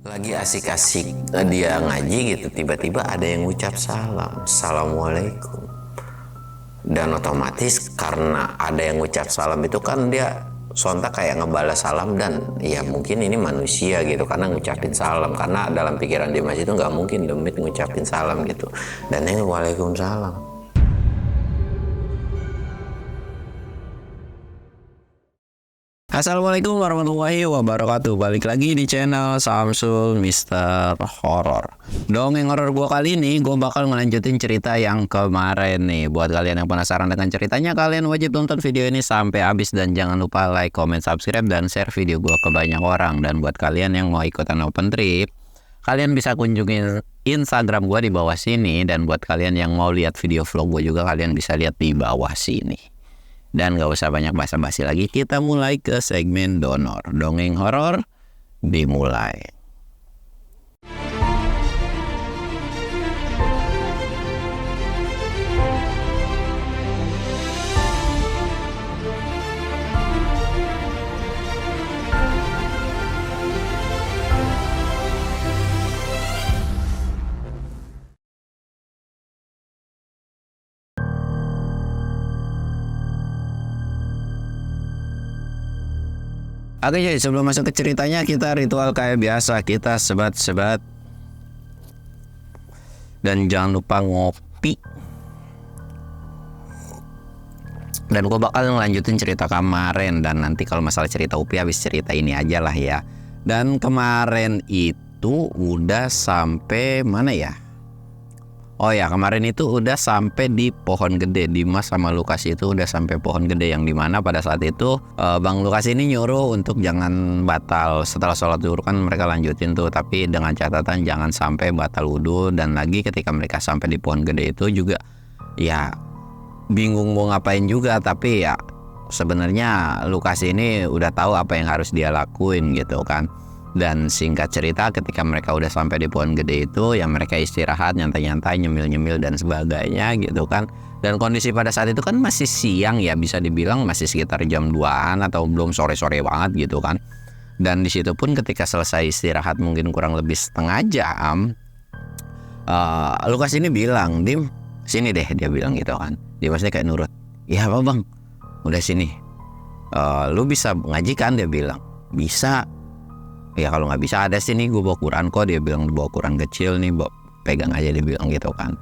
Lagi asik-asik dia ngaji gitu, tiba-tiba ada yang ngucap salam, assalamualaikum. Dan otomatis karena ada yang ngucap salam itu kan dia sontak kayak ngebalas salam, dan ya mungkin ini manusia gitu karena ngucapin salam, karena dalam pikiran dia masih itu nggak mungkin demit ngucapin salam gitu. Dan ini waalaikumsalam. Assalamualaikum warahmatullahi wabarakatuh. Balik lagi di channel Samsul Mister Horror. Dongeng horor gue kali ini gue bakal ngelanjutin cerita yang kemarin nih. Buat kalian yang penasaran dengan ceritanya, kalian wajib tonton video ini sampai habis dan jangan lupa like, comment, subscribe, dan share video gue ke banyak orang. Dan buat kalian yang mau ikutan open trip, kalian bisa kunjungin Instagram gue di bawah sini. Dan buat kalian yang mau lihat video vlog gue juga, kalian bisa lihat di bawah sini. Dan gak usah banyak basa-basi lagi, kita mulai ke segmen donor. Dongeng horor dimulai. Oke, jadi sebelum masuk ke ceritanya, kita ritual kayak biasa. Kita sebat-sebat dan jangan lupa ngopi. Dan gue bakal ngelanjutin cerita kemarin, dan nanti kalau masalah cerita Upi habis cerita ini aja lah ya. Dan kemarin itu udah sampai mana ya? Oh ya, kemarin itu udah sampai di pohon gede. Dimas sama Lukas itu udah sampai pohon gede, yang dimana pada saat itu Bang Lukas ini nyuruh untuk jangan batal. Setelah sholat zuhur kan mereka lanjutin tuh, tapi dengan catatan jangan sampai batal wudhu. Dan lagi ketika mereka sampai di pohon gede itu juga ya bingung mau ngapain juga, tapi ya sebenarnya Lukas ini udah tahu apa yang harus dia lakuin gitu kan. Dan singkat cerita, ketika mereka udah sampai di pohon gede itu, ya mereka istirahat, nyantai-nyantai, nyemil-nyemil dan sebagainya gitu kan. Dan kondisi pada saat itu kan masih siang ya, bisa dibilang masih sekitar jam 2-an atau belum sore-sore banget gitu kan. Dan di situ pun ketika selesai istirahat mungkin kurang lebih setengah jam, Lukas ini bilang, "Dim, sini deh," dia bilang gitu kan. Dimasnya kayak nurut. "Iya apa bang? Udah sini. Lu bisa ngaji kan?" Dia bilang. "Bisa." "Ya kalau nggak bisa ada sini, gue bawa Quran kok." Dia bilang bawa Quran kecil nih, bawa, pegang aja, dia bilang gitu kan.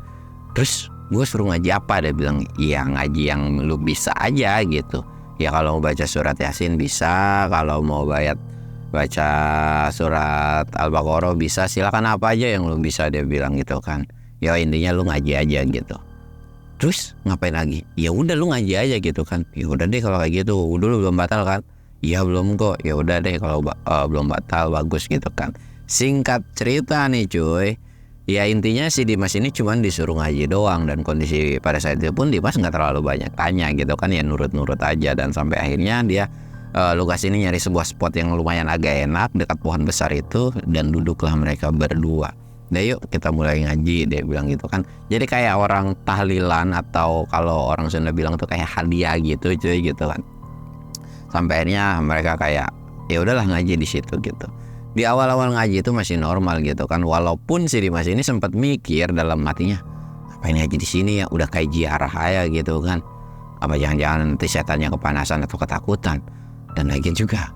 "Terus gue suruh ngaji apa?" Dia bilang, "Iya ngaji yang lu bisa aja gitu. Ya kalau mau baca surat Yasin bisa, kalau mau baca surat Al-Baqarah bisa, silakan apa aja yang lu bisa." Dia bilang gitu kan. "Ya intinya lu ngaji aja gitu." "Terus ngapain lagi?" "Ya udah lu ngaji aja gitu kan." "Ya udah deh kalau kayak gitu." "Udah lu belum batal kan?" "Iya belum kok." "Ya udah deh kalau belum batal, bagus gitu kan." Singkat cerita nih cuy, ya intinya si Dimas ini cuman disuruh ngaji doang, dan kondisi pada saat itu pun Dimas nggak terlalu banyak tanya gitu kan, ya nurut-nurut aja. Dan sampai akhirnya dia Lukas ini nyari sebuah spot yang lumayan agak enak dekat pohon besar itu, dan duduklah mereka berdua. "Nah yuk kita mulai ngaji," dia bilang gitu kan. Jadi kayak orang tahlilan, atau kalau orang Sunda bilang tuh kayak hadiah gitu cuy gitu kan. Sampai akhirnya mereka kayak ya udahlah ngaji di situ gitu. Di awal-awal ngaji itu masih normal gitu kan, walaupun si Dimas ini sempat mikir dalam hatinya, ngapain ngaji di sini ya, udah kayak ziarah aja gitu kan. Apa jangan-jangan nanti setannya kepanasan atau ketakutan. Dan lagi juga,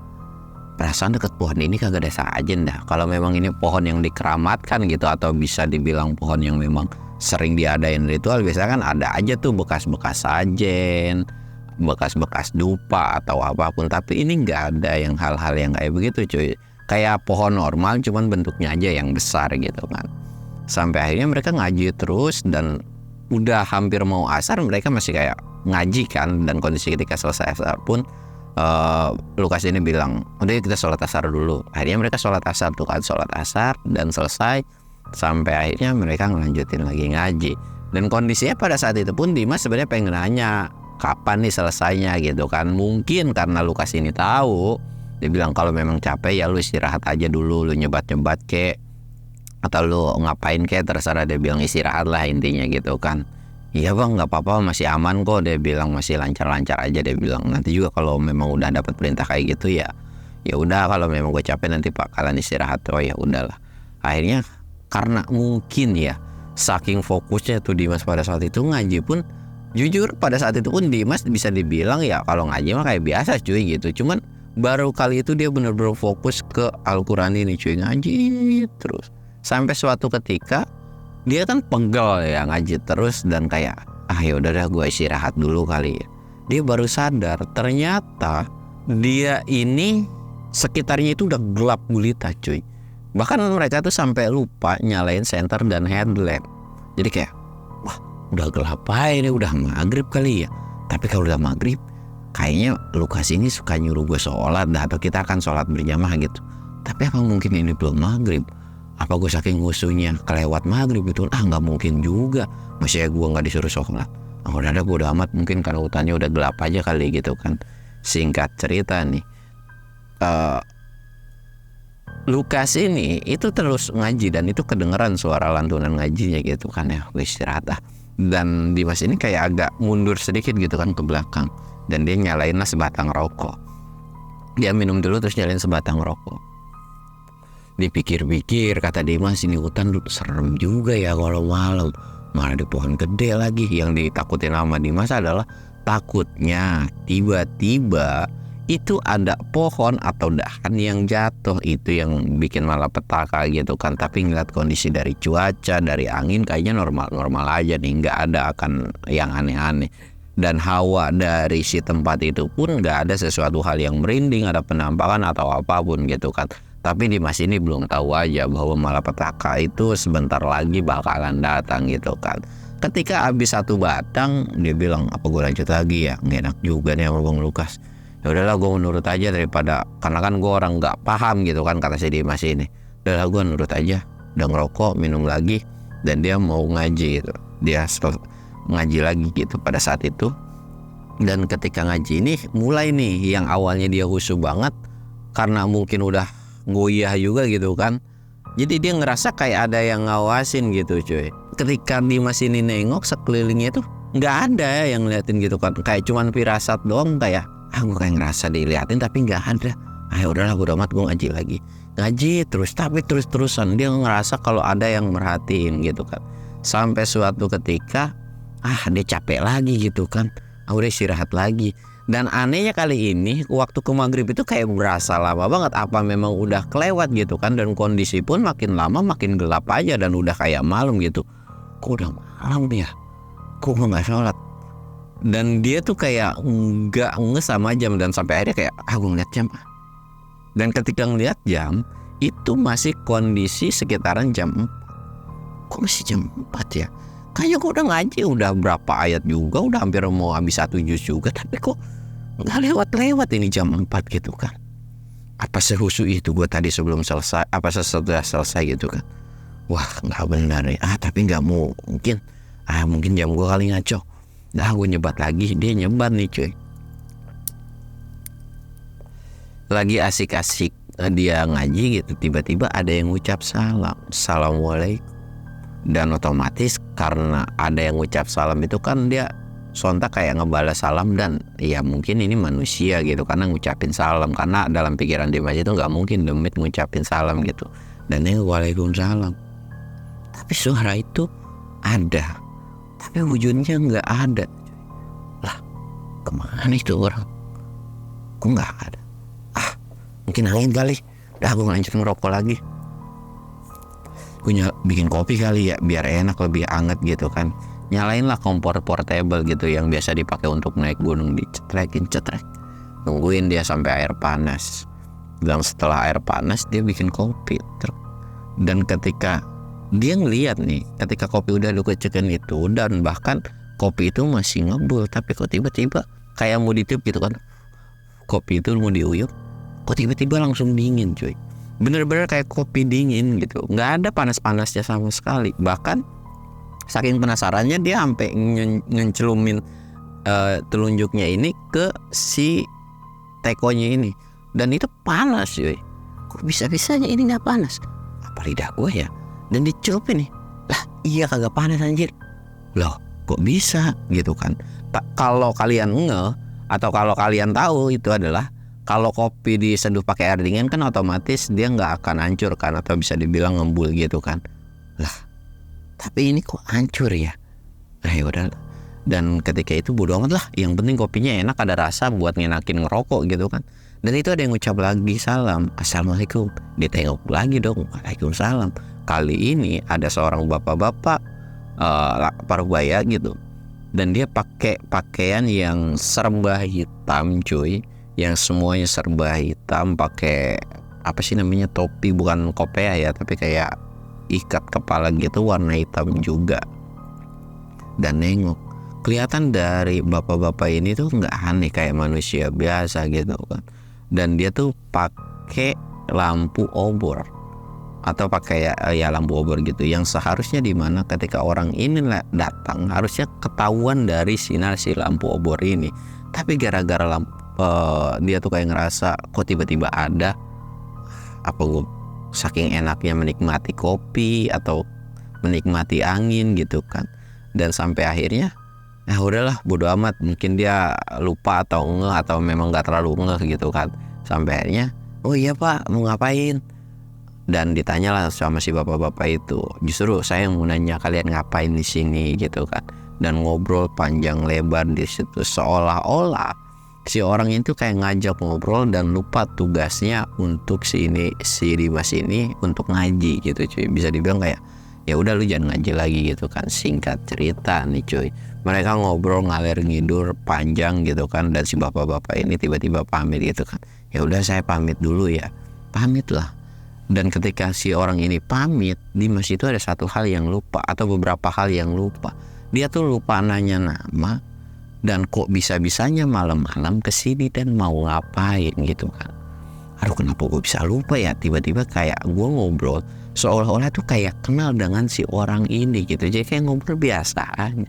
perasaan deket pohon ini kagak ada sajen dah. Kalau memang ini pohon yang dikeramatkan gitu, atau bisa dibilang pohon yang memang sering diadain ritual, biasanya kan ada aja tuh bekas-bekas sajen, bekas-bekas dupa atau apapun. Tapi ini nggak ada yang hal-hal yang kayak begitu cuy. Kayak pohon normal, cuman bentuknya aja yang besar gitu kan. Sampai akhirnya mereka ngaji terus, dan udah hampir mau asar mereka masih kayak ngaji kan. Dan kondisi ketika selesai asar pun Lukas ini bilang, "Udah kita sholat asar dulu." Akhirnya mereka sholat asar tuh kan, sholat asar dan selesai. Sampai akhirnya mereka ngelanjutin lagi ngaji. Dan kondisinya pada saat itu pun Dimas sebenarnya pengen nanya kapan nih selesainya gitu kan. Mungkin karena Lukas ini tahu, dia bilang kalau memang capek ya lu istirahat aja dulu, lu nyebat-nyebat kek, atau lu ngapain kek, terserah. Dia bilang istirahat lah intinya gitu kan. "Iya bang, nggak apa-apa, masih aman kok." Dia bilang masih lancar-lancar aja. Dia bilang nanti juga kalau memang udah dapat perintah kayak gitu ya Ya udah kalau memang gue capek nanti Pak kalian istirahat. Oh ya udahlah. Akhirnya karena mungkin ya saking fokusnya tuh Dimas pada saat itu ngaji pun, jujur pada saat itu pun Dimas bisa dibilang ya kalau ngaji mah kayak biasa cuy gitu. Cuman baru kali itu dia benar-benar fokus ke Al-Quran ini cuy, ngaji terus. Sampai suatu ketika dia kan pegel ya ngaji terus dan kayak ya udah dah gue istirahat dulu kali ya. Dia baru sadar ternyata dia ini sekitarnya itu udah gelap gulita cuy. Bahkan mereka tuh sampai lupa nyalain senter dan headlamp. Jadi kayak wah udah gelap aja nih, udah maghrib kali ya. Tapi kalau udah maghrib kayaknya Lukas ini suka nyuruh gue sholat dah, atau kita akan sholat berjamaah gitu. Tapi apa mungkin ini belum maghrib? Apa gue saking ngusuhnya kelewat maghrib gitu? Nggak mungkin juga. Masih gue nggak disuruh sholat. Udah ada bodo amat, mungkin karena hutannya udah gelap aja kali gitu kan. Singkat cerita nih, Lukas ini itu terus ngaji dan itu kedengeran suara lantunan ngajinya gitu kan ya. Gue istirahat ah. Dan Dimas ini kayak agak mundur sedikit gitu kan ke belakang. Dan dia nyalain lah sebatang rokok. Dia minum dulu terus nyalain sebatang rokok. Dipikir-pikir kata Dimas, ini hutan serem juga ya kalau malam. Malah di pohon gede lagi. Yang ditakutin sama Dimas adalah takutnya tiba-tiba itu ada pohon atau dahan yang jatuh. Itu yang bikin malapetaka gitu kan. Tapi ngeliat kondisi dari cuaca, dari angin kayaknya normal-normal aja nih, nggak ada akan yang aneh-aneh. Dan hawa dari si tempat itu pun nggak ada sesuatu hal yang merinding, ada penampakan atau apapun gitu kan. Tapi Dimas ini belum tahu aja bahwa malapetaka itu sebentar lagi bakalan datang gitu kan. Ketika habis satu batang, dia bilang, apa gue lanjut lagi ya? Nggak enak juga nih sama Bang Lukas. Ya udahlah gue menurut aja daripada, karena kan gue orang nggak paham gitu kan kata si Dimas ini. Udahlah gue nurut aja, udah ngerokok, minum lagi, dan dia mau ngaji gitu. Dia ngaji lagi gitu pada saat itu. Dan ketika ngaji ini mulai nih yang awalnya dia khusyuk banget karena mungkin udah goyah juga gitu kan. Jadi dia ngerasa kayak ada yang ngawasin gitu cuy. Ketika Dimas ini nengok sekelilingnya tuh nggak ada yang ngeliatin gitu kan. Kayak cuman firasat doang, kayak gue kayak ngerasa diliatin tapi nggak ada. Udahlah bodo amat, gue ngaji lagi. Ngaji terus tapi terus-terusan dia ngerasa kalau ada yang merhatiin gitu kan. Sampai suatu ketika dia capek lagi gitu kan. Udah istirahat lagi. Dan anehnya kali ini waktu ke maghrib itu kayak berasa lama banget. Apa memang udah kelewat gitu kan. Dan kondisi pun makin lama makin gelap aja. Dan udah kayak malam gitu. Kok udah malam ya? Kok gue gak sholat? Dan dia tuh kayak gak nge sama jam. Dan sampai akhirnya kayak gue ngeliat jam. Dan ketika ngeliat jam itu masih kondisi sekitaran jam 4. Kok masih jam 4 ya? Kayaknya gue udah ngaji udah berapa ayat juga. Udah hampir mau habis 1 juz juga. Tapi kok gak lewat-lewat ini jam 4 gitu kan. Apa sehusu itu gue tadi sebelum selesai, apa sesudah selesai gitu kan. Wah gak benar ya. Tapi gak mungkin. Mungkin jam gue kali ngaco. Gue nyebat lagi. Dia nyebat nih cuy. Lagi asik-asik dia ngaji gitu, tiba-tiba ada yang ngucap salam. Assalamualaikum. Dan otomatis karena ada yang ngucap salam itu kan dia sontak kayak ngebalas salam. Dan ya mungkin ini manusia gitu karena ngucapin salam. Karena dalam pikiran dia itu gak mungkin demit ngucapin salam gitu. Dan dia waalaikumsalam. Tapi suara itu ada, tapi wujudnya gak ada. Lah kemana itu orang? Kok gak ada? Mungkin angin kali. Gue lanjut ngerokok lagi. Gue bikin kopi kali ya biar enak, lebih anget gitu kan. Nyalain lah kompor portable gitu yang biasa dipakai untuk naik gunung, dicetrekin nungguin dia sampai air panas. Dan setelah air panas dia bikin kopi. Dan ketika dia ngeliat nih, ketika kopi udah dikecekin itu dan bahkan kopi itu masih ngebul, tapi kok tiba-tiba kayak mau ditiup gitu kan. Kopi itu mau diuyup, kok tiba-tiba langsung dingin cuy. Bener-bener kayak kopi dingin gitu. Gak ada panas-panasnya sama sekali. Bahkan saking penasarannya dia sampai ngencelumin telunjuknya ini ke si tekonya ini. Dan itu panas cuy. Kok bisa-bisanya ini gak panas? Apa lidah gue ya? Dan dicelupin nih. Lah iya kagak panas anjir. Loh kok bisa gitu kan. Kalau kalian atau kalau kalian tahu itu adalah Kalau kopi diseduh pakai air dingin kan otomatis dia nggak akan hancur kan, atau bisa dibilang ngembul gitu kan. Lah, tapi ini kok hancur ya? Nah ya udah. Dan ketika itu bodo amat lah, yang penting kopinya enak, ada rasa buat ngenakin ngerokok gitu kan. Dan itu ada yang ngucap lagi salam, assalamualaikum. Dia tengok lagi dong, waalaikumsalam. Kali ini ada seorang bapak-bapak Parubaya gitu, dan dia pakai pakaian yang serba hitam cuy, yang semuanya serba hitam, pakai apa sih namanya, topi, bukan kopea ya, tapi kayak ikat kepala gitu warna hitam juga. Dan nengok, kelihatan dari bapak-bapak ini tuh nggak aneh, kayak manusia biasa gitu kan. Dan dia tuh pakai lampu obor, atau pakai ya lampu obor gitu, yang seharusnya dimana ketika orang ini datang harusnya ketahuan dari sinar si lampu obor ini. Tapi gara-gara dia tuh kayak ngerasa kok tiba-tiba ada, apa gue saking enaknya menikmati kopi atau menikmati angin gitu kan. Dan sampai akhirnya udahlah bodo amat, mungkin dia lupa atau ngeh, atau memang gak terlalu ngeh gitu kan. Sampai akhirnya, oh iya pak, mau ngapain? Dan ditanyalah sama si bapak-bapak itu, justru saya mau nanya kalian ngapain di sini gitu kan. Dan ngobrol panjang lebar di situ, seolah-olah si orang itu kayak ngajak ngobrol dan lupa tugasnya untuk si Dimas ini untuk ngaji gitu cuy. Bisa dibilang kayak ya udah lu jangan ngaji lagi gitu kan. Singkat cerita nih cuy, mereka ngobrol ngalir ngidur panjang gitu kan. Dan si bapak-bapak ini tiba-tiba pamit gitu kan. Ya udah saya pamit dulu ya. Pamit lah. Dan ketika si orang ini pamit, Dimas itu ada satu hal yang lupa, atau beberapa hal yang lupa. Dia tuh lupa nanya nama, dan kok bisa-bisanya malam-malam kesini dan mau ngapain gitu kan. Aduh, kenapa gue bisa lupa ya? Tiba-tiba kayak gue ngobrol seolah-olah tuh kayak kenal dengan si orang ini gitu. Jadi kayak ngobrol biasa aja.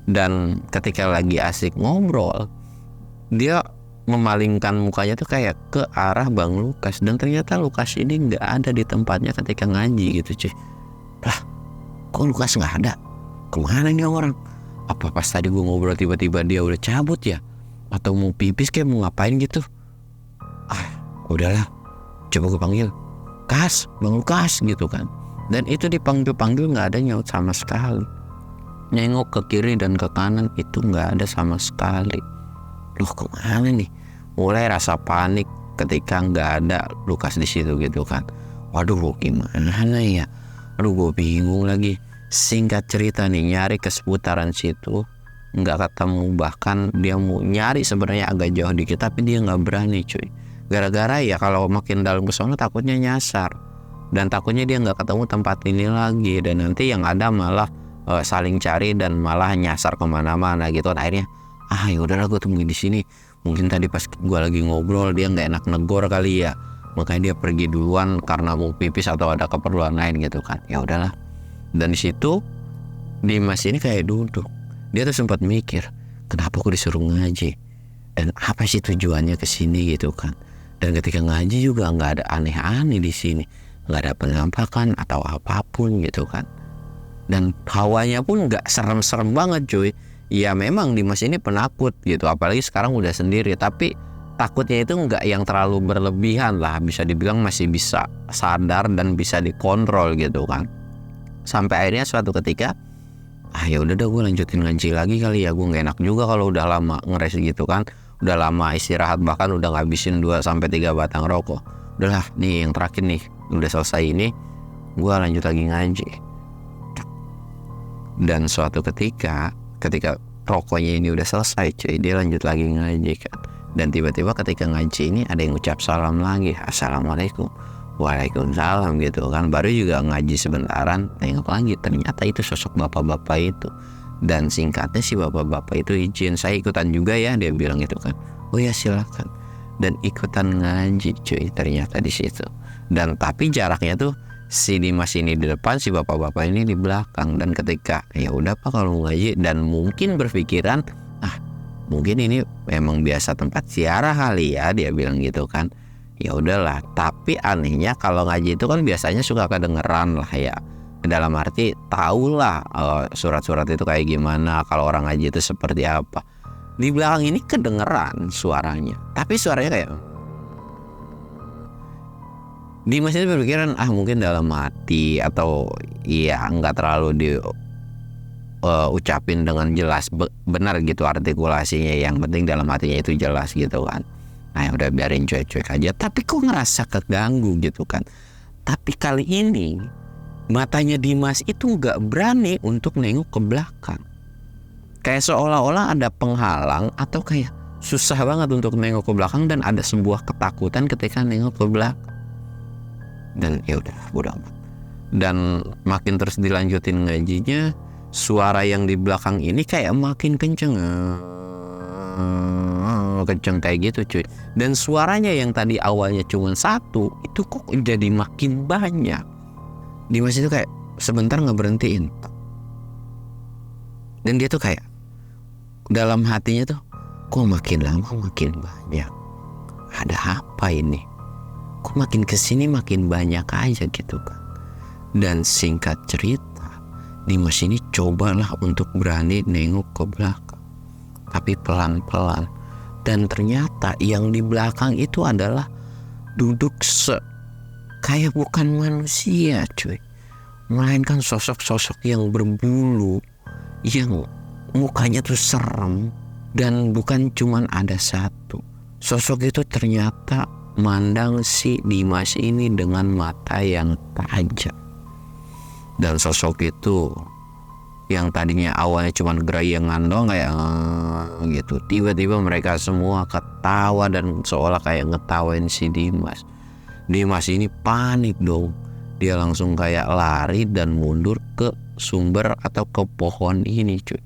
Dan ketika lagi asik ngobrol, dia memalingkan mukanya tuh kayak ke arah Bang Lukas. Dan ternyata Lukas ini nggak ada di tempatnya ketika ngaji gitu cuy. Lah, kok Lukas nggak ada? Kemana nih orang? Apa pas tadi gue ngobrol tiba-tiba dia udah cabut ya? Atau mau pipis kayak mau ngapain gitu? Udahlah, coba gue panggil Kas, Bang Lukas gitu kan. Dan itu dipanggil-panggil nggak ada nyaut sama sekali. Nengok ke kiri dan ke kanan itu nggak ada sama sekali. Loh, kemana nih? Mulai rasa panik ketika nggak ada Lukas di situ gitu kan. Waduh, gimana ya? Aduh, gue bingung lagi. Singkat cerita nih, nyari ke seputaran situ nggak ketemu. Bahkan dia mau nyari sebenarnya agak jauh dikit, tapi dia nggak berani cuy. Gara-gara ya kalau makin dalam ke sana takutnya nyasar, dan takutnya dia nggak ketemu tempat ini lagi, dan nanti yang ada malah saling cari dan malah nyasar kemana-mana gitu. Akhirnya ya udahlah, gue tungguin di sini. Mungkin tadi pas gue lagi ngobrol dia nggak enak negor kali ya, makanya dia pergi duluan karena mau pipis atau ada keperluan lain gitu kan. Ya udahlah. Dan di situ Dimas ini kayak duduk. Dia tuh sempat mikir, kenapa aku disuruh ngaji? Dan apa sih tujuannya ke sini gitu kan? Dan ketika ngaji juga nggak ada aneh-aneh di sini, nggak ada penampakan atau apapun gitu kan. Dan hawanya pun nggak serem-serem banget cuy. Ya memang Dimas ini penakut gitu, apalagi sekarang udah sendiri. Tapi takutnya itu nggak yang terlalu berlebihan lah, bisa dibilang masih bisa sadar dan bisa dikontrol gitu kan. Sampai akhirnya suatu ketika, ya udah gue lanjutin ngaji lagi kali ya. Gue nggak enak juga kalau udah lama ngeres gitu kan. Udah lama istirahat, bahkan udah ngabisin 2-3 batang rokok. Udahlah nih yang terakhir nih, udah selesai ini, gue lanjut lagi ngaji. Dan suatu ketika rokoknya ini udah selesai cuy, dia lanjut lagi ngaji kan. Dan tiba-tiba ketika ngaji ini ada yang ucap salam lagi, assalamualaikum. Waalaikumsalam gitu kan. Baru juga ngaji sebentaran, tengok lagi ternyata itu sosok bapak-bapak itu. Dan singkatnya si bapak-bapak itu izin, saya ikutan juga ya, dia bilang gitu kan. Oh ya silakan. Dan ikutan ngaji cuy ternyata di situ. Dan tapi jaraknya tuh si Dimas ini di depan, si bapak-bapak ini di belakang. Dan ketika ya udah pak kalau ngaji, dan mungkin berpikiran mungkin ini memang biasa tempat ziarah kali ya, dia bilang gitu kan. Ya udahlah, tapi anehnya kalau ngaji itu kan biasanya suka kedengeran lah ya. Dalam arti tahulah surat-surat itu kayak gimana, kalau orang ngaji itu seperti apa. Di belakang ini kedengeran suaranya, tapi suaranya kayak Dimas itu berpikiran mungkin dalam hati atau ya nggak terlalu di ucapin dengan jelas benar gitu artikulasinya, yang penting dalam hatinya itu jelas gitu kan. Nah ya udah biarin cuek-cuek aja, tapi kok ngerasa keganggu gitu kan. Tapi kali ini matanya Dimas itu nggak berani untuk nengok ke belakang, kayak seolah-olah ada penghalang atau kayak susah banget untuk nengok ke belakang, dan ada sebuah ketakutan ketika nengok ke belakang. Dan ya udah bodo amat. Dan makin terus dilanjutin ngajinya, suara yang di belakang ini kayak makin kenceng kayak gitu cuy. Dan suaranya yang tadi awalnya cuma satu itu kok jadi makin banyak. Dimas itu kayak sebentar ngeberhentiin, dan dia tuh kayak dalam hatinya tuh, kok makin lama makin banyak, ada apa ini, kok makin kesini makin banyak aja gitu kan. Dan singkat cerita, Dimas ini cobalah untuk berani nengok ke belakang, tapi pelan-pelan. Dan ternyata yang di belakang itu adalah duduk kayak bukan manusia cuy, melainkan sosok-sosok yang berbulu, yang mukanya tuh serem. Dan bukan cuman ada satu sosok, itu ternyata mandang si Dimas ini dengan mata yang tajam. Dan sosok itu yang tadinya awalnya cuma gerayangan doang kayak gitu, tiba-tiba mereka semua ketawa dan seolah kayak ngetawain si Dimas. Dimas ini panik dong, dia langsung kayak lari dan mundur ke sumber atau ke pohon ini cuy.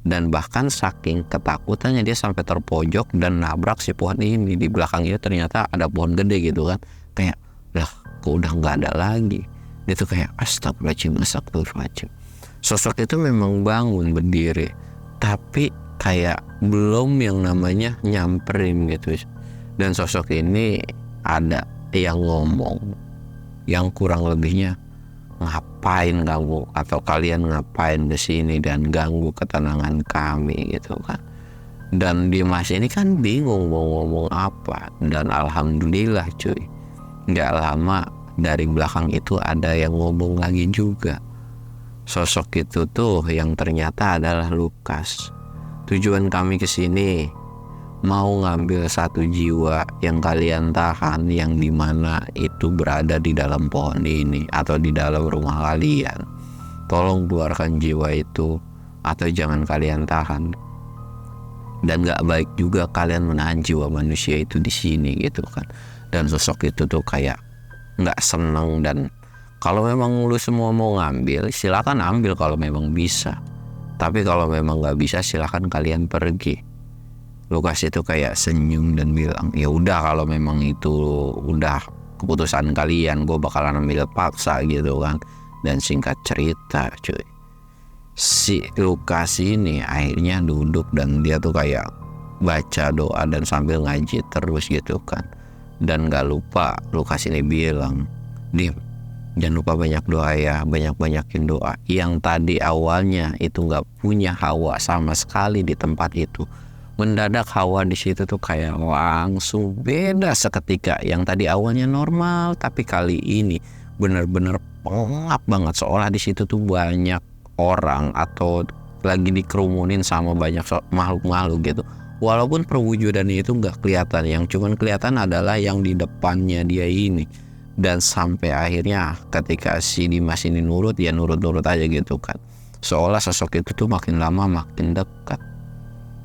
Dan bahkan saking ketakutannya dia sampai terpojok dan nabrak si pohon ini. Di belakangnya ternyata ada pohon gede gitu kan. Kayak lah kok udah nggak ada lagi. Dia tuh kayak astagfirullahaladzim. Sosok itu memang bangun berdiri, tapi kayak belum yang namanya nyamperin gitu. Dan sosok ini ada yang ngomong, yang kurang lebihnya, ngapain kamu atau kalian ngapain di sini dan ganggu ketenangan kami gitu kan. Dan Dimas ini kan bingung mau ngomong apa. Dan alhamdulillah cuy, nggak lama dari belakang itu ada yang ngomong lagi juga. Sosok itu tuh yang ternyata adalah Lukas. Tujuan kami ke sini mau ngambil satu jiwa yang kalian tahan, yang dimana itu berada di dalam pohon ini atau di dalam rumah kalian. Tolong keluarkan jiwa itu atau jangan kalian tahan. Dan gak baik juga kalian menahan jiwa manusia itu di sini gitu kan. Dan sosok itu tuh kayak gak seneng. Dan kalau memang lu semua mau ngambil, silakan ambil kalau memang bisa. Tapi kalau memang gak bisa, silakan kalian pergi. Lukas itu kayak senyum dan bilang, ya udah kalau memang itu udah keputusan kalian, gue bakalan ambil paksa gitu kan. Dan singkat cerita cuy, si Lukas ini akhirnya duduk dan dia tuh kayak baca doa dan sambil ngaji terus gitu kan. Dan gak lupa Lukas ini bilang, Dim, jangan lupa banyak doa ya, banyak-banyakin doa. Yang tadi awalnya itu gak punya hawa sama sekali di tempat itu, mendadak hawa di situ tuh kayak langsung beda seketika. Yang tadi awalnya normal, tapi kali ini bener-bener pengap banget, seolah di situ tuh banyak orang atau lagi dikerumunin sama banyak makhluk-makhluk gitu. Walaupun perwujudannya itu nggak kelihatan, yang cuman kelihatan adalah yang di depannya dia ini. Dan sampai akhirnya ketika si Dimas ini nurut, ya nurut-nurut aja gitu kan. Seolah sosok itu tuh makin lama makin dekat.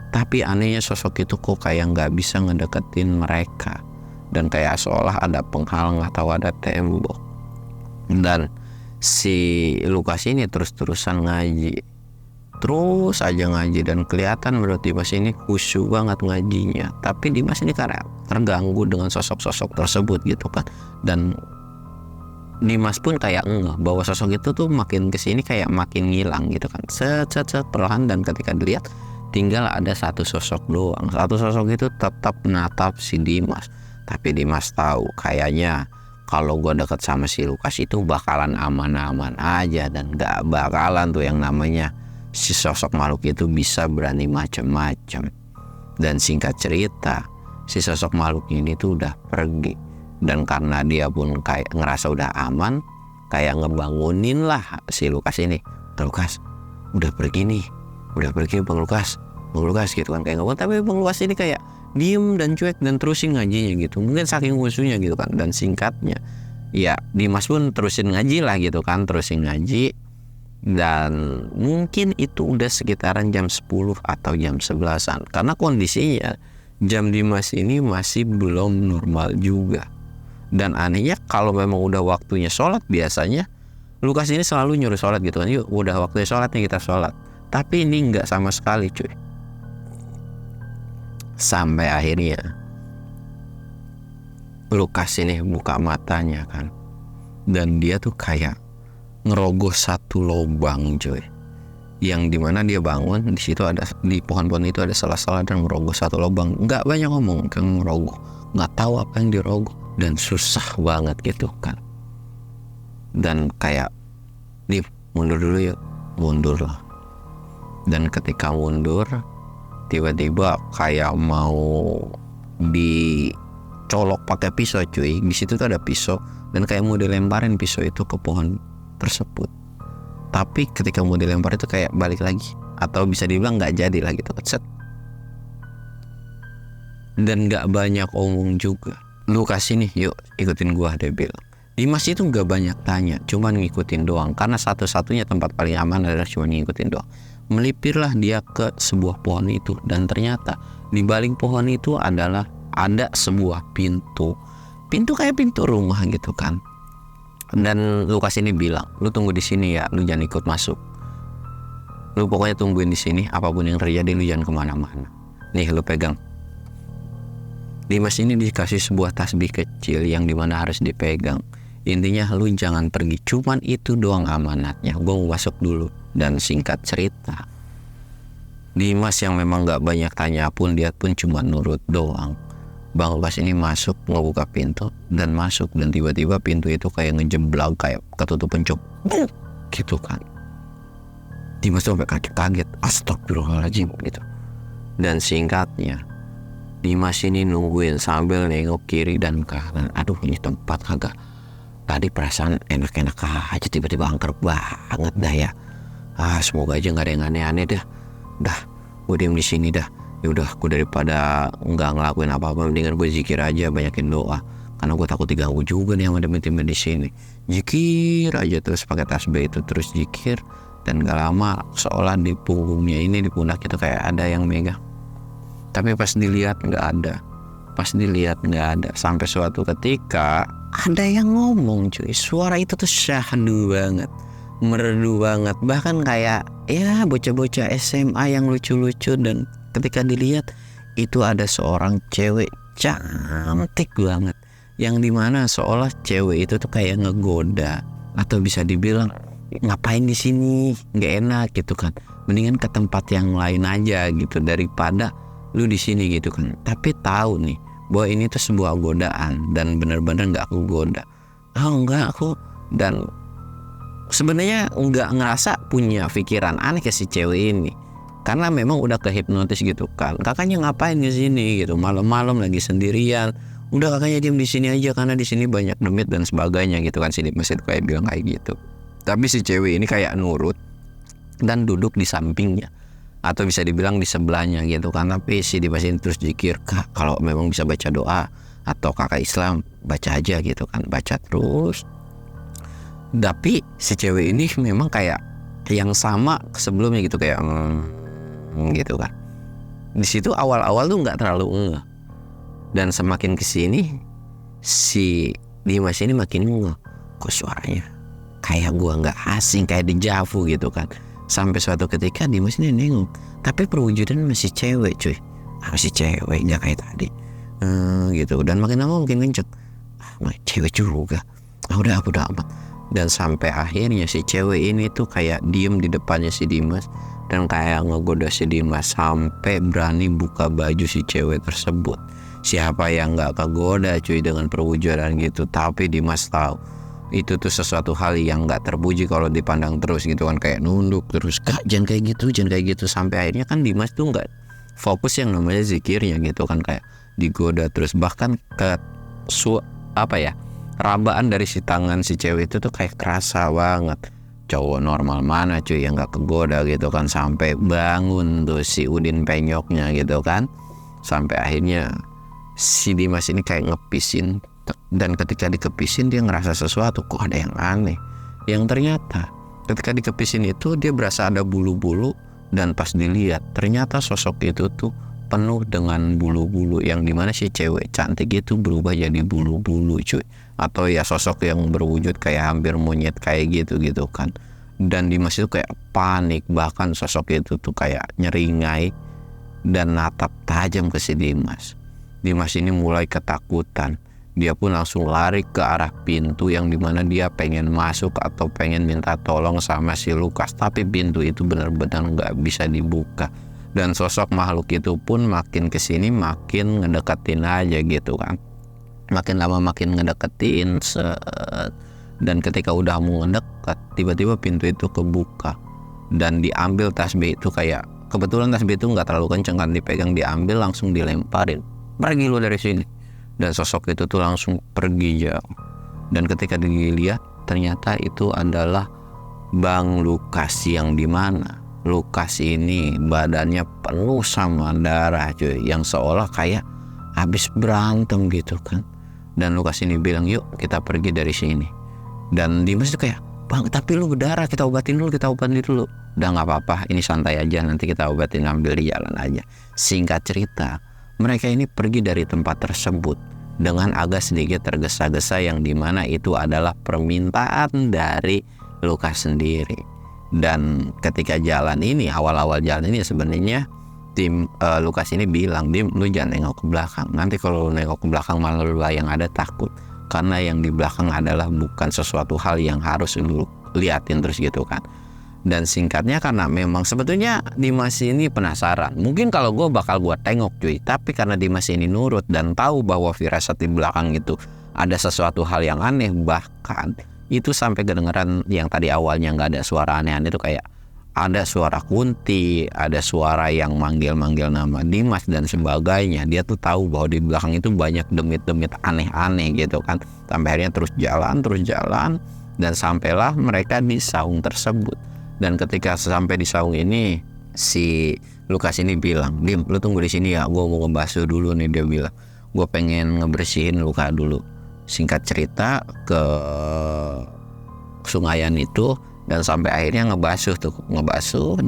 Tapi anehnya sosok itu kok kayak nggak bisa ngedeketin mereka. Dan kayak seolah ada penghalang atau ada tembok. Dan si Lukas ini terus-terusan ngaji, terus aja ngaji, dan kelihatan menurut Dimas ini khusyuk banget ngajinya. Tapi Dimas ini karena terganggu dengan sosok-sosok tersebut gitu kan. Dan Dimas pun kayak ngeh bahwa sosok itu tuh makin kesini kayak makin ngilang gitu kan, set perlahan. Dan ketika dilihat tinggal ada satu sosok doang. Satu sosok itu tetap menatap si Dimas. Tapi Dimas tahu kayaknya kalau gue deket sama si Lukas itu bakalan aman-aman aja, dan gak bakalan tuh yang namanya si sosok makhluk itu bisa berani macem-macem. Dan singkat cerita, si sosok makhluk ini tuh udah pergi. Dan karena dia pun kayak ngerasa udah aman, kayak ngebangunin lah si Lukas ini. Lukas, udah pergi nih, Bang Lukas gitu kan, kayak ngomong. Tapi Bang Lukas ini kayak diem dan cuek dan terusin ngajinya gitu. Mungkin saking khusyuknya gitu kan. Dan singkatnya, ya Dimas pun terusin ngaji lah gitu kan, terusin ngaji. Dan mungkin itu udah sekitaran jam 10 atau jam 11-an, karena kondisinya jam Dimas ini masih belum normal juga. Dan anehnya kalau memang udah waktunya sholat, biasanya Lukas ini selalu nyuruh sholat gitu kan, yuk udah waktunya sholat nih kita sholat. Tapi ini nggak sama sekali cuy. Sampai akhirnya Lukas ini buka matanya kan, dan dia tuh kayak ngerogoh satu lubang cuy, yang dimana dia bangun di situ ada, di pohon-pohon itu ada sela-sela, dan ngerogoh satu lubang. Nggak banyak ngomong, kan ngerogoh, nggak tahu apa yang dirogoh, dan susah banget gitu kan. Dan kayak, nih mundur dulu yuk, mundur lah. Dan ketika mundur, tiba-tiba kayak mau dicolok pakai pisau cuy. Di situ tuh ada pisau, dan kayak mau dilemparin pisau itu ke pohon tersebut. Tapi ketika mau dilempar itu kayak balik lagi, atau bisa dibilang nggak jadi lagi tuh, set. Dan nggak banyak omong juga. Lukas ini, yuk ikutin gua, dia bilang. Dimas itu nggak banyak tanya, cuman ngikutin doang, karena satu-satunya tempat paling aman adalah cuma ngikutin doang. Melipirlah dia ke sebuah pohon itu, dan ternyata di balik pohon itu adalah ada sebuah pintu kayak pintu rumah gitu kan. Dan Lukas ini bilang, lu tunggu di sini ya, lu jangan ikut masuk. Lu pokoknya tungguin di sini, apapun yang terjadi lu jangan kemana-mana. Nih lu pegang. Dimas ini dikasih sebuah tasbih kecil yang dimana harus dipegang. Intinya lu jangan pergi, cuman itu doang amanatnya. Gue mau masuk dulu. Dan singkat cerita, Dimas yang memang gak banyak tanya pun, dia pun cuma nurut doang. Bang Lukas ini masuk, ngebuka pintu dan masuk, dan tiba-tiba pintu itu kayak ngejeblag, kayak ketutup pencuk gitu kan. Dimas tuh sampai kaget, astagfirullahaladzim gitu. Dan singkatnya, Dimas ini nungguin sambil nengok kiri dan kanan. Aduh, ini tempat kagak, tadi perasaan enak-enak aja, tiba-tiba angker banget dah ya. Semoga aja nggak ada yang aneh-aneh dah. Dah, gue diem di sini dah. Ya udah, gue daripada nggak ngelakuin apa-apa, mendingan gue zikir aja, banyakin doa. Karena gue takut diganggu juga nih sama temen-temen di sini. Zikir aja terus pakai tasbih itu, terus zikir. Dan gak lama seolah di punggungnya ini, di pundak itu kayak ada yang megang. Tapi pas dilihat nggak ada. Sampai suatu ketika ada yang ngomong cuy. Suara itu tuh syahdu banget, merdu banget, bahkan kayak ya bocah-bocah SMA yang lucu-lucu. Dan ketika dilihat, itu ada seorang cewek cantik banget, yang dimana seolah cewek itu tuh kayak ngegoda, atau bisa dibilang ngapain di sini, nggak enak gitu kan, mendingan ke tempat yang lain aja gitu daripada lu di sini gitu kan. Tapi tahu nih bahwa ini tuh sebuah godaan, dan benar-benar nggak aku goda. Enggak aku. Dan sebenarnya nggak ngerasa punya pikiran aneh ke si cewek ini, karena memang udah kehipnotis gitu kan. Kakaknya ngapain ke sini gitu, malam-malam lagi sendirian. Udah kakaknya diem di sini aja, karena di sini banyak demit dan sebagainya gitu kan. Si Dimas itu kayak bilang kayak gitu. Tapi si cewek ini kayak nurut dan duduk di sampingnya, atau bisa dibilang di sebelahnya gitu kan. Tapi si Dimas ini terus zikir, kak kalau memang bisa baca doa atau kakak Islam baca aja gitu kan, baca terus. Tapi si cewek ini memang kayak yang sama sebelumnya gitu, kayak gitu kan. Di situ awal-awal tuh nggak terlalu ngeh, dan semakin kesini si Dimas ini makin ngeh, kok suaranya kayak gua nggak asing, kayak dejavu gitu kan. Sampai suatu ketika Dimas ini nengok, tapi perwujudan masih cewek cuy, masih cewek, nggak kayak tadi gitu. Dan makin lama makin kenceng, cewek juga. Udah amat. Dan sampai akhirnya si cewek ini tuh kayak diem di depannya si Dimas, dan kayak ngegoda si Dimas sampai berani buka baju si cewek tersebut. Siapa yang nggak kegoda cuy dengan perwujudan gitu. Tapi Dimas tahu itu tuh sesuatu hal yang nggak terpuji kalau dipandang terus gitu kan, kayak nunduk terus, kak jangan kayak gitu. Sampai akhirnya kan Dimas tuh nggak fokus yang namanya zikirnya gitu kan, kayak digoda terus. Bahkan ke apa ya, rabaan dari si tangan si cewek itu tuh kayak kerasa banget. Cowok normal mana cuy yang gak kegoda gitu kan, sampai bangun tuh si Udin penyoknya gitu kan. Sampai akhirnya si Dimas ini kayak ngepisin, dan ketika dikepisin dia ngerasa sesuatu, kok ada yang aneh. Yang ternyata ketika dikepisin itu dia berasa ada bulu-bulu, dan pas dilihat ternyata sosok itu tuh penuh dengan bulu-bulu, yang dimana si cewek cantik itu berubah jadi bulu-bulu cuy, atau ya sosok yang berwujud kayak hampir monyet kayak gitu kan. Dan Dimas itu kayak panik, bahkan sosok itu tuh kayak nyeringai dan natap tajam ke si Dimas. Dimas ini mulai ketakutan, dia pun langsung lari ke arah pintu yang dimana dia pengen masuk atau pengen minta tolong sama si Lukas, tapi pintu itu benar-benar nggak bisa dibuka. Dan sosok makhluk itu pun makin kesini makin ngedeketin aja gitu kan, makin lama makin ngedeketin dan ketika udah mau ngedekat, tiba-tiba pintu itu kebuka dan diambil tasbih itu. Kayak kebetulan tasbih itu nggak terlalu kenceng kan, dipegang, diambil, langsung dilemparin, pergi lu dari sini. Dan sosok itu tuh langsung pergi jauh. Dan ketika dilihat ternyata itu adalah Bang Lukas, yang dimana Lukas ini badannya penuh sama darah cuy, yang seolah kayak habis berantem gitu kan. Dan Lukas ini bilang, yuk kita pergi dari sini. Dan Dimas itu kayak, bang tapi lu berdarah, kita obatin dulu. Udah gak apa-apa, ini santai aja, nanti kita obatin, ambil di jalan aja. Singkat cerita, mereka ini pergi dari tempat tersebut dengan agak sedikit tergesa-gesa, yang dimana itu adalah permintaan dari Lukas sendiri. Dan ketika jalan ini, awal-awal jalan ini sebenarnya Lukas ini bilang, Dim lu jangan nengok ke belakang, nanti kalau lu nengok ke belakang malah lu yang ada takut, karena yang di belakang adalah bukan sesuatu hal yang harus lu liatin terus gitu kan. Dan singkatnya, karena memang sebetulnya Dimas ini penasaran, mungkin kalau gue bakal gue tengok cuy, tapi karena Dimas ini nurut dan tahu bahwa firasat di belakang itu ada sesuatu hal yang aneh, bahkan itu sampai kedengeran yang tadi awalnya nggak ada suara aneh-aneh itu, kayak ada suara Kunti, ada suara yang manggil-manggil nama Dimas dan sebagainya. Dia tuh tahu bahwa di belakang itu banyak demit-demit aneh-aneh gitu kan. Sampai akhirnya terus jalan, dan sampailah mereka di saung tersebut. Dan ketika sampai di saung ini, si Lukas ini bilang, Dim lu tunggu di sini ya, gue mau ngebasuh dulu nih. Dia bilang, gue pengen ngebersihin luka dulu. Singkat cerita, ke sungayan itu, dan sampai akhirnya ngebasuh,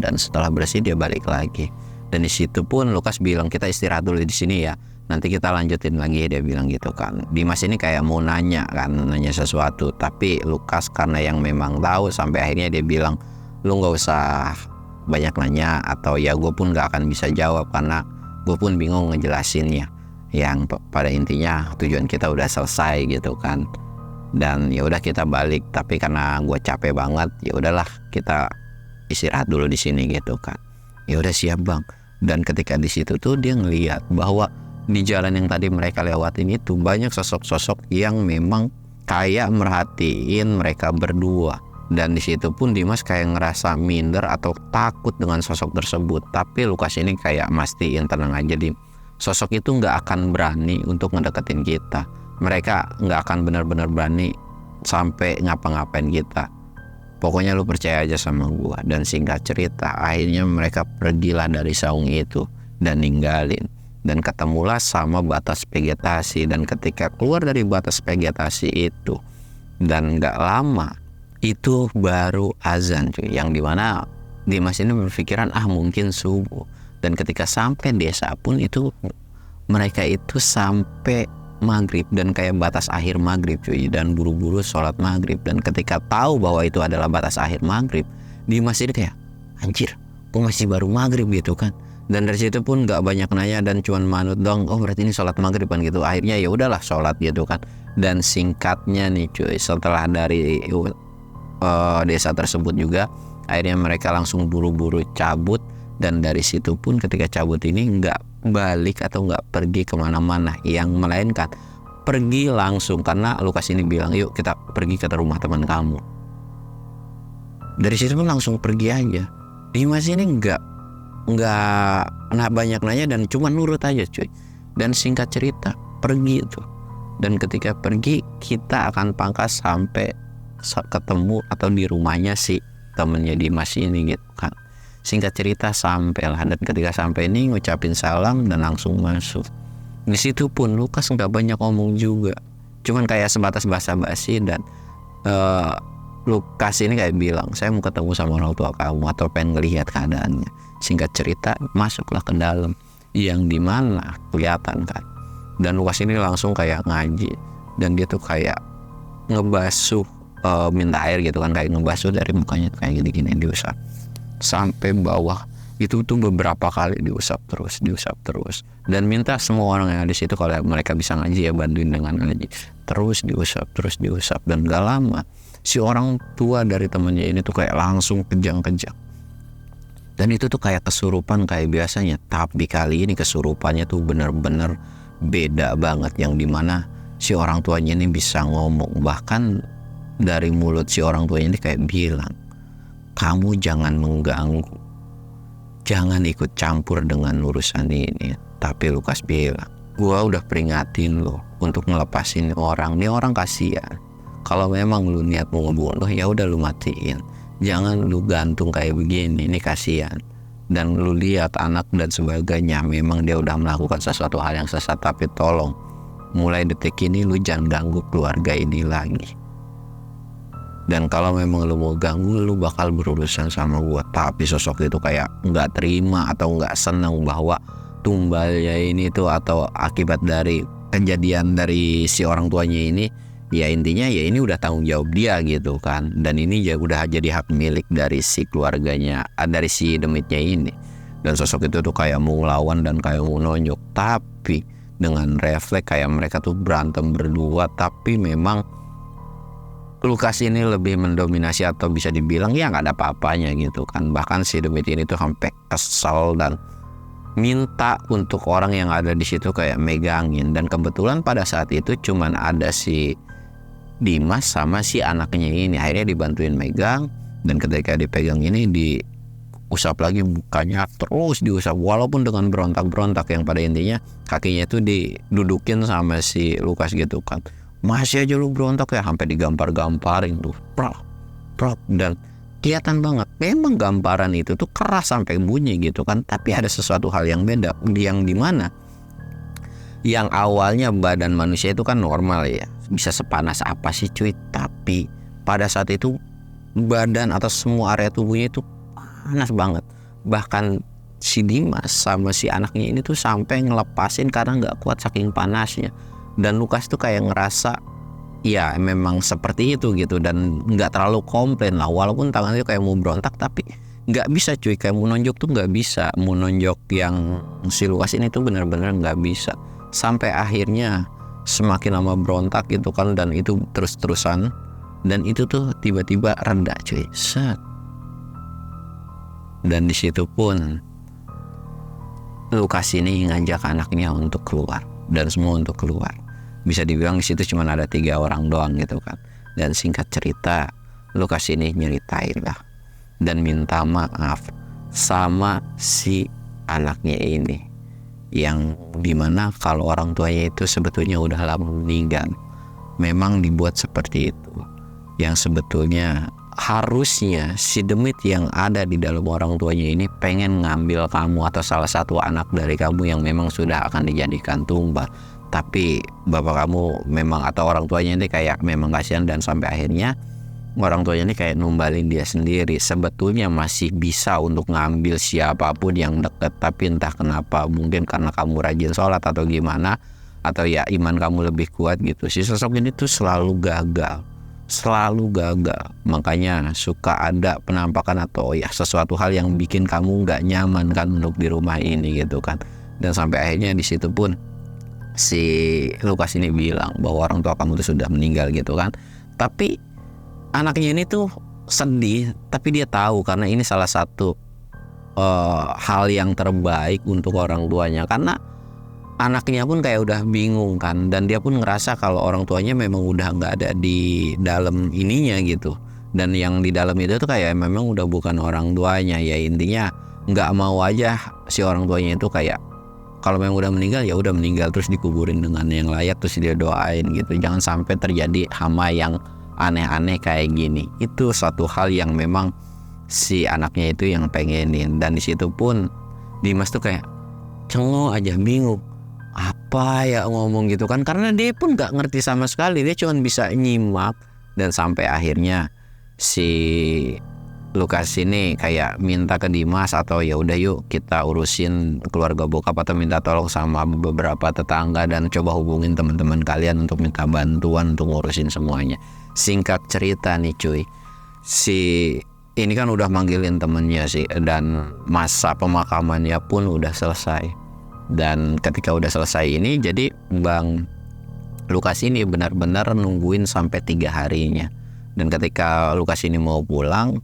dan setelah bersih dia balik lagi. Dan di situ pun Lukas bilang, kita istirahat dulu di sini ya, nanti kita lanjutin lagi, dia bilang gitu kan. Dimas ini kayak mau nanya sesuatu, tapi Lukas karena yang memang tahu, sampai akhirnya dia bilang, lu nggak usah banyak nanya, atau ya gue pun nggak akan bisa jawab karena gue pun bingung ngejelasinnya. Yang pada intinya tujuan kita udah selesai gitu kan. Dan ya udah kita balik, tapi karena gue capek banget, ya udahlah kita istirahat dulu di sini gitu kan. Ya udah siap bang. Dan ketika di situ tuh dia ngelihat bahwa di jalan yang tadi mereka lewatin itu banyak sosok-sosok yang memang kayak merhatiin mereka berdua. Dan di situ pun Dimas kayak ngerasa minder atau takut dengan sosok tersebut. Tapi Lukas ini kayak mastiin, tenang aja Dim, sosok itu nggak akan berani untuk ngedeketin kita. Mereka nggak akan benar-benar berani sampai ngapa-ngapain kita. Pokoknya lu percaya aja sama gua. Dan singkat cerita, akhirnya mereka pergilah dari saung itu dan ninggalin. Dan ketemulah sama batas vegetasi. Dan ketika keluar dari batas vegetasi itu, dan nggak lama, itu baru azan cuy. Yang dimana Dimas ini berpikiran, mungkin subuh. Dan ketika sampai desa pun itu, mereka itu sampai maghrib, dan kayak batas akhir maghrib cuy, dan buru-buru sholat maghrib. Dan ketika tahu bahwa itu adalah batas akhir maghrib, Dimas ini kayak, anjir gue masih baru maghrib gitu kan. Dan dari situ pun nggak banyak nanya dan cuman manut dong, oh berarti ini sholat maghrib kan gitu. Akhirnya ya udahlah sholat gitu kan. Dan singkatnya nih cuy, setelah dari desa tersebut juga, akhirnya mereka langsung buru-buru cabut. Dan dari situ pun ketika cabut ini nggak balik atau nggak pergi kemana-mana, yang melainkan pergi langsung, karena Lukas ini bilang, yuk kita pergi ke rumah teman kamu. Dari situ pun langsung pergi aja. Dimas ini nggak banyak nanya dan cuma nurut aja cuy. Dan singkat cerita, pergi tuh. dan ketika pergi kita akan pangkas sampai ketemu atau di rumahnya si temennya Dimas ini gitu kan. Singkat cerita sampailah, dan ketika sampai ini ngucapin salam dan langsung masuk. Di situ pun Lukas nggak banyak ngomong juga, cuman kayak sebatas basa-basi, dan Lukas ini kayak bilang, saya mau ketemu sama orang tua kamu atau pengen ngelihat keadaannya. Singkat cerita masuklah ke dalam, yang dimana kelihatan kan, dan Lukas ini langsung kayak ngaji, dan dia tuh kayak ngebasuh, minta air gitu kan, kayak ngebasuh dari mukanya tuh kayak gini-gini, diusap sampai bawah. Itu tuh beberapa kali diusap terus, dan minta semua orang yang ada di situ kalau mereka bisa ngaji ya bantuin dengan ngaji. Terus diusap, dan gak lama si orang tua dari temannya ini tuh kayak langsung kejang-kejang, dan itu tuh kayak kesurupan kayak biasanya, tapi kali ini kesurupannya tuh bener-bener beda banget, yang dimana si orang tuanya ini bisa ngomong. Bahkan dari mulut si orang tuanya ini kayak bilang, kamu jangan mengganggu, jangan ikut campur dengan urusan ini. Tapi Lukas bilang, gua udah peringatin lo untuk ngelepasin orang. Nih orang kasihan. Kalau memang lu niat mau ngebunuh, ya udah lu matiin. Jangan lu gantung kayak begini, ini kasihan. Dan lu lihat anak dan sebagainya, memang dia udah melakukan sesuatu hal yang sesat, tapi tolong mulai detik ini lu jangan ganggu keluarga ini lagi. Dan kalau memang lu mau ganggu, lu bakal berurusan sama gua. Tapi sosok itu kayak nggak terima atau nggak senang bahwa tumbalnya ini tuh, atau akibat dari kejadian dari si orang tuanya ini, ya intinya ya ini udah tanggung jawab dia gitu kan. Dan ini ya udah jadi hak milik dari si keluarganya, dari si demitnya ini. Dan sosok itu tuh kayak mau ngelawan dan kayak mau nonjok, tapi dengan refleks kayak mereka tuh berantem berdua. Tapi memang Lukas ini lebih mendominasi, atau bisa dibilang ya nggak ada apa-apanya gitu kan. Bahkan si demit ini tuh sampai kesel dan minta untuk orang yang ada di situ kayak megangin. Dan kebetulan pada saat itu cuman ada si Dimas sama si anaknya ini. Akhirnya dibantuin megang, dan ketika dipegang ini diusap lagi mukanya, terus diusap walaupun dengan berontak-berontak, yang pada intinya kakinya itu didudukin sama si Lukas gitu kan. Masih aja lu berontak ya, sampai digampar-gamparin tuh, prok, dan kelihatan banget memang gamparan itu tuh keras sampai bunyi gitu kan. Tapi ada sesuatu hal yang beda, yang dimana yang awalnya badan manusia itu kan normal ya, bisa sepanas apa sih cuy, tapi pada saat itu badan atau semua area tubuhnya itu panas banget. Bahkan si Dimas sama si anaknya ini tuh sampai ngelepasin karena nggak kuat saking panasnya. Dan Lukas tuh kayak ngerasa ya memang seperti itu gitu, dan nggak terlalu komplain lah, walaupun tangannya kayak mau berontak, tapi nggak bisa cuy, kayak mau nonjok tuh nggak bisa. Mau nonjok yang si Lukas ini tuh benar-benar nggak bisa. Sampai akhirnya semakin lama berontak gitu kan, dan itu terus-terusan, dan itu tuh tiba-tiba reda cuy, set. Dan di situ pun Lukas ini ngajak anaknya untuk keluar, dan semua untuk keluar. Bisa dibilang di situ cuma ada 3 orang doang gitu kan. Dan singkat cerita, Lukas ini nyeritain lah dan minta maaf sama si anaknya ini, yang dimana kalau orang tuanya itu sebetulnya udah lama meninggal. Memang dibuat seperti itu, yang sebetulnya harusnya si demit yang ada di dalam orang tuanya ini pengen ngambil kamu atau salah satu anak dari kamu yang memang sudah akan dijadikan tumbal. Tapi bapak kamu memang atau orang tuanya ini kayak memang kasihan, dan sampai akhirnya orang tuanya ini kayak numbalin dia sendiri. Sebetulnya masih bisa untuk ngambil siapapun yang dekat, tapi entah kenapa, mungkin karena kamu rajin sholat atau gimana, atau ya iman kamu lebih kuat gitu, si sosok ini tuh selalu gagal. Makanya suka ada penampakan atau ya sesuatu hal yang bikin kamu nggak nyaman kan untuk di rumah ini gitu kan. Dan sampai akhirnya di situ pun si Lukas ini bilang bahwa orang tua kamu tuh sudah meninggal gitu kan. Tapi anaknya ini tuh sedih, tapi dia tahu karena ini salah satu hal yang terbaik untuk orang tuanya. Karena anaknya pun kayak udah bingung kan, dan dia pun ngerasa kalau orang tuanya memang udah nggak ada di dalam ininya gitu. Dan yang di dalam itu tuh kayak memang udah bukan orang tuanya. Ya intinya nggak mau aja si orang tuanya itu kayak kalau memang udah meninggal ya udah meninggal, terus dikuburin dengan yang layak, terus dia doain gitu. Jangan sampai terjadi hama yang aneh-aneh kayak gini. Itu suatu hal yang memang si anaknya itu yang pengenin. Dan di situ pun Dimas tuh kayak cengok aja, bingung apa ya ngomong gitu kan, karena dia pun nggak ngerti sama sekali, dia cuma bisa nyimak. Dan sampai akhirnya si Lukas ini kayak minta ke Dimas, atau ya udah yuk kita urusin keluarga bokap, atau minta tolong sama beberapa tetangga dan coba hubungin teman-teman kalian untuk minta bantuan untuk ngurusin semuanya. Singkat cerita nih cuy, si ini kan udah manggilin temennya sih, dan masa pemakamannya pun udah selesai. Dan ketika udah selesai ini, jadi Bang Lukas ini benar-benar nungguin sampai 3 harinya. Dan ketika Lukas ini mau pulang,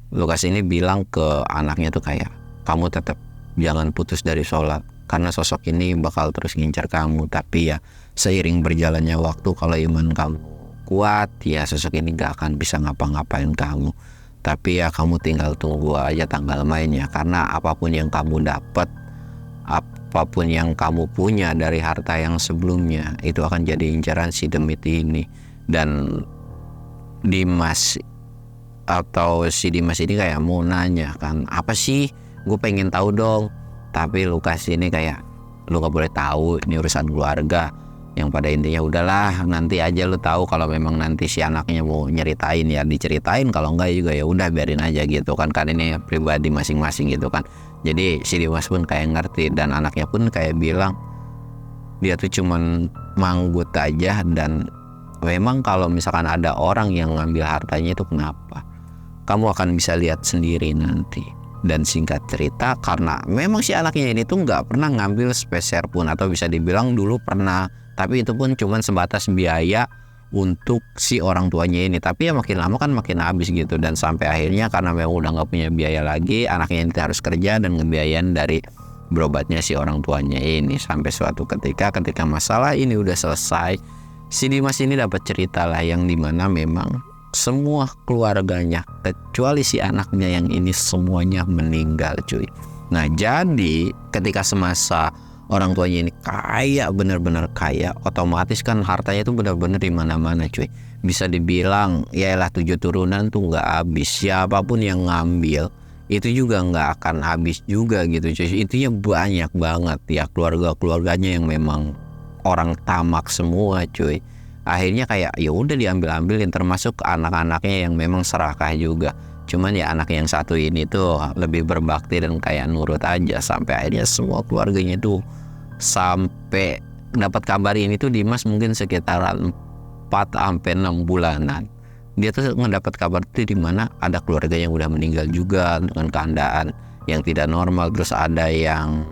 Lukas ini bilang ke anaknya tuh kayak, kamu tetap jangan putus dari sholat, karena sosok ini bakal terus ngincar kamu. Tapi ya seiring berjalannya waktu, kalau iman kamu kuat, ya sosok ini gak akan bisa ngapa-ngapain kamu. Tapi ya kamu tinggal tunggu aja tanggal mainnya, karena apapun yang kamu dapat, apapun yang kamu punya dari harta yang sebelumnya, itu akan jadi incaran si demit ini. Dan Dimas atau si Dimas ini kayak mau nanya kan, apa sih, gue pengen tahu dong. Tapi Lukas ini kayak, lu gak boleh tahu, ini urusan keluarga. Yang pada intinya udahlah, nanti aja lu tahu, kalau memang nanti si anaknya mau nyeritain ya diceritain, kalau enggak juga ya udah biarin aja gitu kan ini pribadi masing-masing gitu kan. Jadi si Dimas pun kayak ngerti, dan anaknya pun kayak bilang dia tuh cuman manggut aja, dan memang kalau misalkan ada orang yang ngambil hartanya itu kenapa, kamu akan bisa lihat sendiri nanti. Dan singkat cerita, karena memang si anaknya ini tuh nggak pernah ngambil sepeser pun, atau bisa dibilang dulu pernah, tapi itu pun cuman sebatas biaya untuk si orang tuanya ini. Tapi ya makin lama kan makin habis gitu. Dan sampai akhirnya karena memang udah nggak punya biaya lagi, anaknya ini harus kerja dan ngebiayain dari berobatnya si orang tuanya ini. Sampai suatu ketika masalah ini udah selesai, si Dimas ini dapat cerita lah yang dimana memang semua keluarganya kecuali si anaknya yang ini semuanya meninggal cuy. Nah jadi ketika semasa orang tuanya ini kaya, benar-benar kaya, otomatis kan hartanya itu benar-benar di mana-mana cuy. Bisa dibilang yaelah 7 turunan tuh nggak habis. Siapapun yang ngambil itu juga nggak akan habis juga gitu cuy. Intinya banyak banget ya keluarganya yang memang orang tamak semua cuy. Akhirnya kayak ya udah diambil-ambilin, termasuk anak-anaknya yang memang serakah juga. Cuman ya anak yang satu ini tuh lebih berbakti dan kayak nurut aja. Sampai akhirnya semua keluarganya tuh sampai dapat kabar ini tuh Dimas mungkin sekitaran 4-6 bulanan. Dia tuh ngedapat kabar tuh di mana ada keluarga yang udah meninggal juga dengan keadaan yang tidak normal, terus ada yang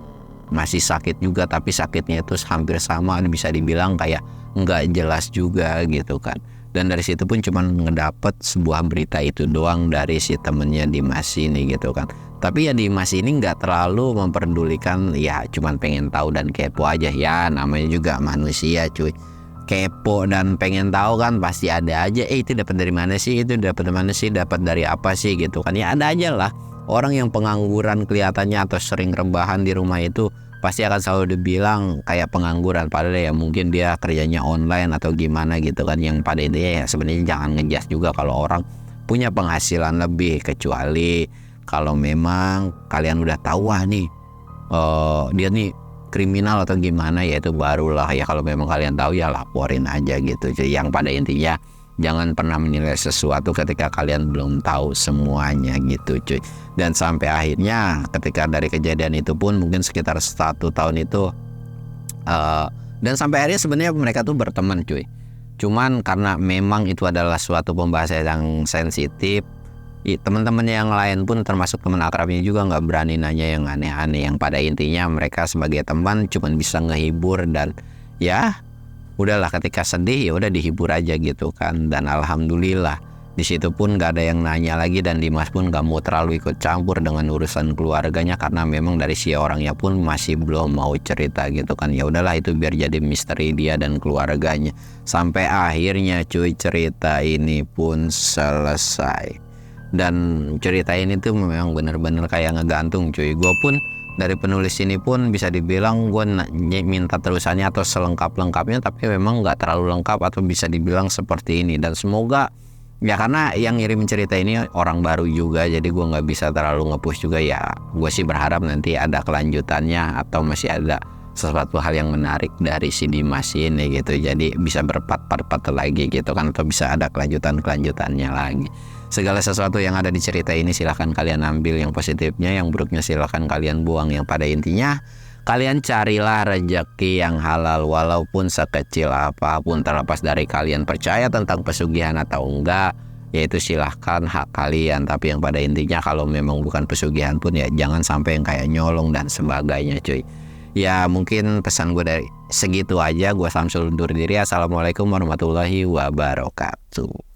masih sakit juga, tapi sakitnya itu hampir sama, bisa dibilang kayak nggak jelas juga gitu kan. Dan dari situ pun cuman ngedapat sebuah berita itu doang dari si temennya Dimas ini gitu kan. Tapi ya Dimas ini nggak terlalu memperdulikan, ya cuman pengen tahu dan kepo aja. Ya namanya juga manusia cuy, kepo dan pengen tahu kan pasti ada aja. Itu dapat dari mana sih, itu dapat dari mana sih, dapat dari apa sih gitu kan. Ya ada aja lah orang yang pengangguran kelihatannya atau sering rebahan di rumah itu pasti akan selalu dibilang kayak pengangguran, padahal ya mungkin dia kerjanya online atau gimana gitu kan. Yang pada intinya ya sebenarnya jangan ngejudge juga kalau orang punya penghasilan lebih, kecuali kalau memang kalian udah tahu wah nih dia nih kriminal atau gimana, ya itu barulah ya kalau memang kalian tahu ya laporin aja gitu. Jadi yang pada intinya jangan pernah menilai sesuatu ketika kalian belum tahu semuanya gitu cuy. Dan sampai akhirnya ketika dari kejadian itu pun mungkin sekitar 1 tahun itu dan sampai akhirnya sebenarnya mereka tuh berteman cuy. Cuman karena memang itu adalah suatu pembahasan yang sensitif, teman-teman yang lain pun termasuk teman akrabnya juga nggak berani nanya yang aneh-aneh. Yang pada intinya mereka sebagai teman cuman bisa ngehibur, dan ya udahlah ketika sedih ya udah dihibur aja gitu kan. Dan alhamdulillah di situ pun gak ada yang nanya lagi, dan Dimas pun gak mau terlalu ikut campur dengan urusan keluarganya karena memang dari si orangnya pun masih belum mau cerita gitu kan. Ya udahlah itu biar jadi misteri dia dan keluarganya. Sampai akhirnya cuy cerita ini pun selesai. Dan cerita ini tuh memang bener-bener kayak ngegantung cuy. Gue pun dari penulis ini pun bisa dibilang gue minta terusannya atau selengkap-lengkapnya, tapi memang nggak terlalu lengkap atau bisa dibilang seperti ini. Dan semoga ya, karena yang ngirim cerita ini orang baru juga, jadi gue nggak bisa terlalu nge-push juga ya. Gue sih berharap nanti ada kelanjutannya atau masih ada sesuatu hal yang menarik dari si Dimas ini gitu, jadi bisa berpart-part lagi gitu kan, atau bisa ada kelanjutannya lagi. Segala sesuatu yang ada di cerita ini silahkan kalian ambil yang positifnya, yang buruknya silahkan kalian buang. Yang pada intinya kalian carilah rezeki yang halal walaupun sekecil apapun, terlepas dari kalian percaya tentang pesugihan atau enggak, yaitu silahkan hak kalian. Tapi yang pada intinya kalau memang bukan pesugihan pun ya jangan sampai yang kayak nyolong dan sebagainya cuy. Ya mungkin pesan gue dari segitu aja. Gue Samsul undur diri. Assalamualaikum warahmatullahi wabarakatuh.